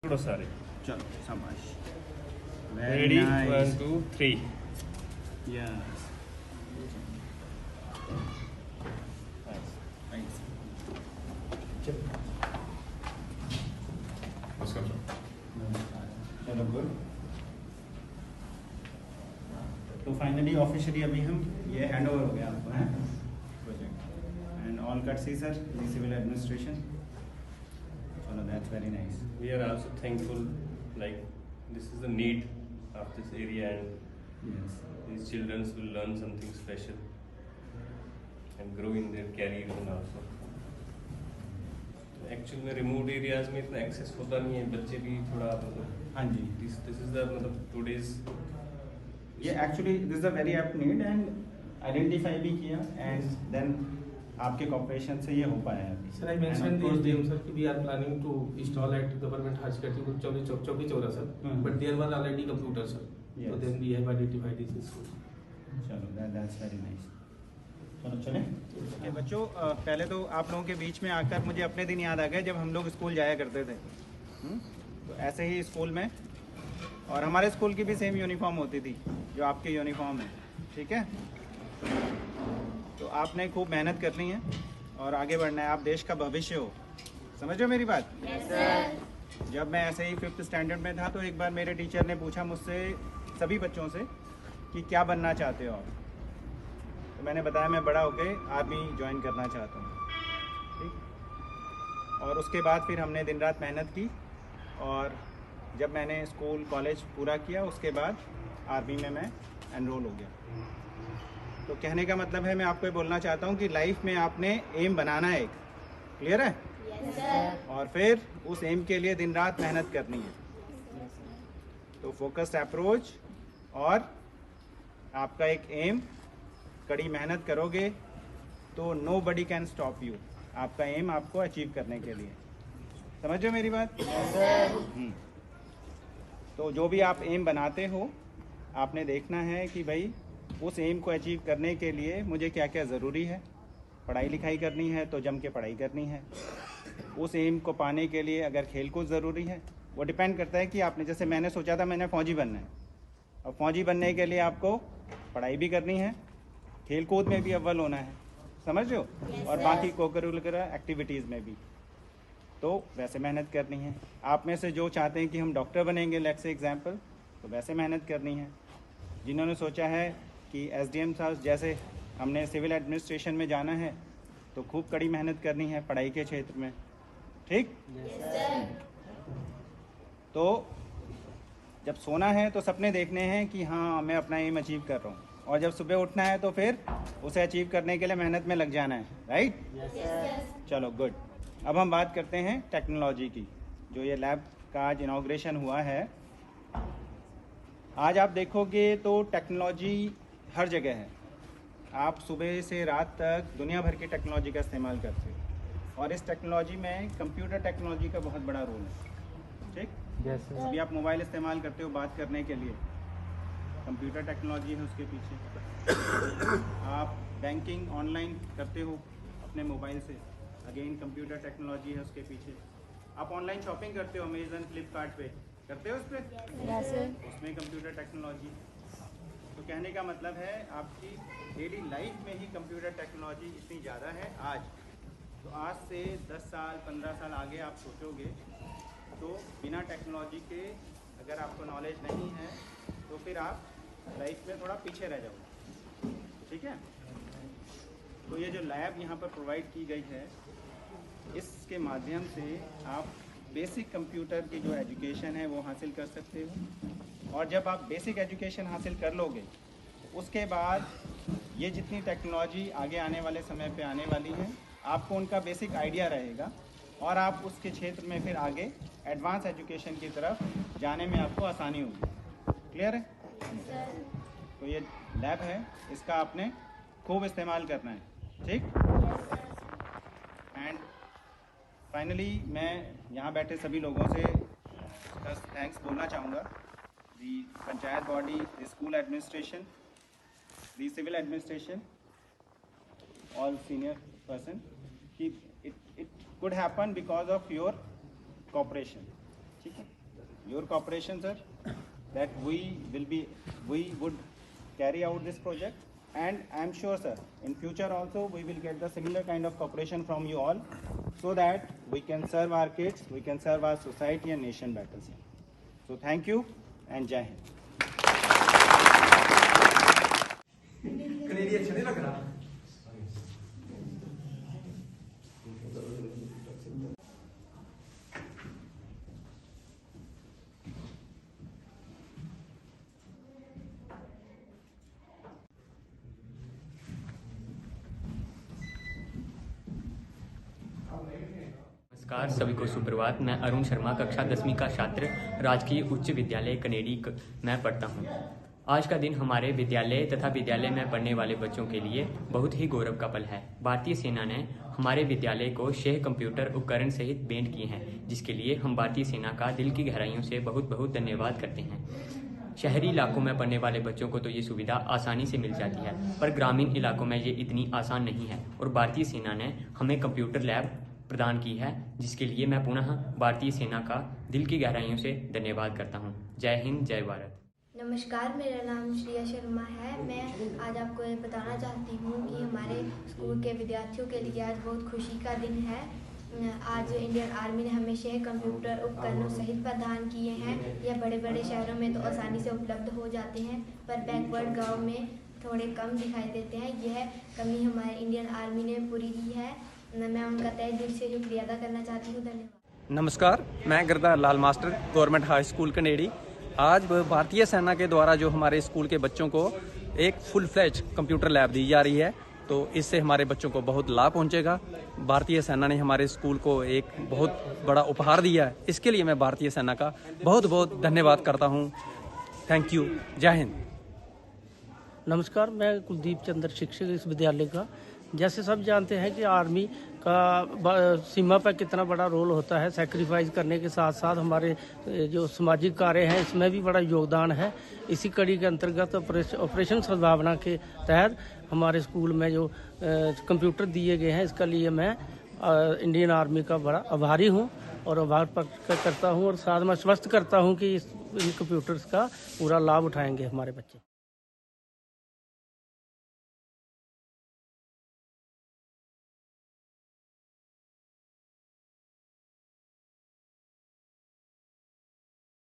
छोड़ो सारे। चलो शाबाश। रेडी, 1 2 3। यस। चलो गुड। तो फाइनली ऑफिशियली अभी हम ये हैंड ओवर हो गया आपको है project and all cut C sir the civil administration. चलो that's very nice. We are also thankful, like this is the need of this area, and yes these children will learn something special and grow in their careers and also. Actual में remote areas में इतना access होता नहीं है, बच्चे भी थोड़ा मतलब हाँ जी। दिस इज द मतलब टुडेज ये actually this is a very apt need and identify भी किया एंड देन आपके कॉर्पोरेशन से ये हो पाया है अभी। Sir, I mentioned the SDM sir कि we are planning to install at government high school चौकी Chaura sir, but there were already computers sir. Yes. So then we have identified this issue. चलो that's very nice. चलो चलें। Okay बच्चों, पहले तो आप लोगों के बीच में आकर मुझे अपने दिन याद आ गए जब हम लोग स्कूल जाया करते थे। तो ऐसे ही स्कूल में, और हमारे स्कूल की भी सेम यूनिफॉर्म होती थी जो आपकी यूनिफॉर्म है, ठीक है। तो आपने खूब मेहनत करनी है और आगे बढ़ना है, आप देश का भविष्य हो, समझ रहे हो मेरी बात? Yes, sir. जब मैं ऐसे ही 5th स्टैंडर्ड में था तो एक बार मेरे टीचर ने पूछा मुझसे, सभी बच्चों से, कि क्या बनना चाहते हो आप। तो मैंने बताया मैं बड़ा होके आर्मी ज्वाइन करना चाहता हूँ, ठीक। और उसके बाद फिर हमने दिन रात मेहनत की और जब मैंने स्कूल कॉलेज पूरा किया उसके बाद आर्मी में मैं एनरोल हो गया। तो कहने का मतलब है मैं आपको ये बोलना चाहता हूँ कि लाइफ में आपने एम बनाना है एक, क्लियर है? Yes, sir. और फिर उस एम के लिए दिन रात मेहनत करनी है। तो फोकस्ड अप्रोच और आपका एक एम, कड़ी मेहनत करोगे तो nobody can stop you, आपका एम आपको अचीव करने के लिए। समझ रहे हो मेरी बात? Yes, sir. तो जो भी आप एम बनाते हो आपने देखना है कि भाई उस एम को अचीव करने के लिए मुझे क्या क्या ज़रूरी है। पढ़ाई लिखाई करनी है तो जम के पढ़ाई करनी है। उस एम को पाने के लिए अगर खेल कूद ज़रूरी है, वो डिपेंड करता है कि आपने, जैसे मैंने सोचा था मैंने फ़ौजी बनना है, और फ़ौजी बनने के लिए आपको पढ़ाई भी करनी है, खेल कूद में भी अव्वल होना है, समझ रहे हो? Yes, और sir. बाकी कोकरिकुलर एक्टिविटीज़ में भी तो वैसे मेहनत करनी है। आप में से जो चाहते हैं कि हम डॉक्टर बनेंगे, लेट्स से एग्जांपल, तो वैसे मेहनत करनी है। जिन्होंने सोचा है कि एसडीएम साहब जैसे हमने सिविल एडमिनिस्ट्रेशन में जाना है तो खूब कड़ी मेहनत करनी है पढ़ाई के क्षेत्र में, ठीक। Yes, sir. तो जब सोना है तो सपने देखने हैं कि हाँ मैं अपना एम अचीव कर रहा हूँ, और जब सुबह उठना है तो फिर उसे अचीव करने के लिए मेहनत में लग जाना है, राइट? Yes, sir. चलो गुड। अब हम बात करते हैं टेक्नोलॉजी की। जो ये लैब का आज इनाग्रेशन हुआ है, आज आप देखोगे तो टेक्नोलॉजी हर जगह है। आप सुबह से रात तक दुनिया भर की टेक्नोलॉजी का इस्तेमाल करते हो, और इस टेक्नोलॉजी में कंप्यूटर टेक्नोलॉजी का बहुत बड़ा रोल है, ठीक। Yes sir. अभी आप मोबाइल इस्तेमाल करते हो बात करने के लिए, कंप्यूटर टेक्नोलॉजी है उसके पीछे। आप बैंकिंग ऑनलाइन करते हो अपने मोबाइल से, अगेन कंप्यूटर टेक्नोलॉजी है उसके पीछे। आप ऑनलाइन शॉपिंग करते हो अमेजन फ्लिपकार्ट पे, करते हो उस पर, Yes, sir. उसमें कंप्यूटर टेक्नोलॉजी। तो कहने का मतलब है आपकी डेली लाइफ में ही कंप्यूटर टेक्नोलॉजी इतनी ज़्यादा है आज। तो आज से 10 साल 15 साल आगे आप सोचोगे तो बिना टेक्नोलॉजी के अगर आपको नॉलेज नहीं है तो फिर आप लाइफ में थोड़ा पीछे रह जाओगे, ठीक है। तो ये जो लैब यहाँ पर प्रोवाइड की गई है, इसके माध्यम से आप बेसिक कंप्यूटर की जो एजुकेशन है वो हासिल कर सकते हो। और जब आप बेसिक एजुकेशन हासिल कर लोगे उसके बाद ये जितनी टेक्नोलॉजी आगे आने वाले समय पे आने वाली है, आपको उनका बेसिक आइडिया रहेगा और आप उसके क्षेत्र में फिर आगे एडवांस एजुकेशन की तरफ जाने में आपको आसानी होगी। क्लियर है? तो ये लैब है, इसका आपने खूब इस्तेमाल करना है, ठीक। एंड फाइनली मैं यहाँ बैठे सभी लोगों से बस थैंक्स बोलना चाहूँगा, the panchayat body, the school administration, the civil administration, all senior person, कि it could happen because of your cooperation, ठीक है। your cooperation, sir, that we would carry out this project, and I am sure, sir, in future also we will get the similar kind of cooperation from you all, so that we can serve our kids, we can serve our society and nation better, sir. So thank you and Jai Hind. Kennedy अच्छा नहीं लग रहा। नमस्कार, सभी को सुप्रभात। मैं अरुण शर्मा, कक्षा 10वीं का छात्र, राजकीय उच्च विद्यालय कनेडी में पढ़ता हूं। आज का दिन हमारे विद्यालय तथा विद्यालय में पढ़ने वाले बच्चों के लिए बहुत ही गौरव का पल है। भारतीय सेना ने हमारे विद्यालय को 6 कंप्यूटर उपकरण सहित भेंट किए हैं, जिसके लिए हम भारतीय सेना का दिल की गहराइयों से बहुत बहुत धन्यवाद करते हैं। शहरी इलाकों में पढ़ने वाले बच्चों को तो ये सुविधा आसानी से मिल जाती है, पर ग्रामीण इलाकों में ये इतनी आसान नहीं है और भारतीय सेना ने हमें कंप्यूटर लैब प्रदान की है, जिसके लिए मैं पुनः भारतीय सेना का दिल की गहराइयों से धन्यवाद करता हूँ। जय हिंद, जय भारत। नमस्कार, मेरा नाम श्रेया शर्मा है। मैं आज आपको ये बताना चाहती हूँ कि हमारे स्कूल के विद्यार्थियों के लिए आज बहुत खुशी का दिन है। आज इंडियन आर्मी ने हमें 6 कंप्यूटर उपकरणों सहित प्रदान किए हैं। यह बड़े बड़े शहरों में तो आसानी से उपलब्ध हो जाते हैं, पर बैकवर्ड गाँव में थोड़े कम दिखाई देते हैं। यह कमी हमारे इंडियन आर्मी ने पूरी की है। मैं उनका तहे दिल से शुक्रिया अदा करना चाहती हूँ। धन्यवाद। नमस्कार, मैं Girdhar Lal master, government high school Kanedi. आज भारतीय सेना के द्वारा जो हमारे स्कूल के बच्चों को एक फुल फ्लैज कंप्यूटर लैब दी जा रही है, तो इससे हमारे बच्चों को बहुत लाभ पहुंचेगा। भारतीय सेना ने हमारे स्कूल को एक बहुत बड़ा उपहार दिया है, इसके लिए मैं भारतीय सेना का बहुत बहुत धन्यवाद करता हूं। Thank you. जय हिंद। नमस्कार, मैं कुलदीप चंद्र, शिक्षक इस विद्यालय का। जैसे सब जानते हैं कि आर्मी का सीमा पर कितना बड़ा रोल होता है। सैक्रिफाइस करने के साथ साथ हमारे जो सामाजिक कार्य हैं इसमें भी बड़ा योगदान है। इसी कड़ी के अंतर्गत ऑपरेशन सद्भावना के तहत हमारे स्कूल में जो कंप्यूटर दिए गए हैं, इसका लिए मैं इंडियन आर्मी का बड़ा आभारी हूं और आभार प्रकट करता हूं और साथ में आश्वस्त करता हूं कि इन कंप्यूटर्स का पूरा लाभ उठाएंगे हमारे बच्चे।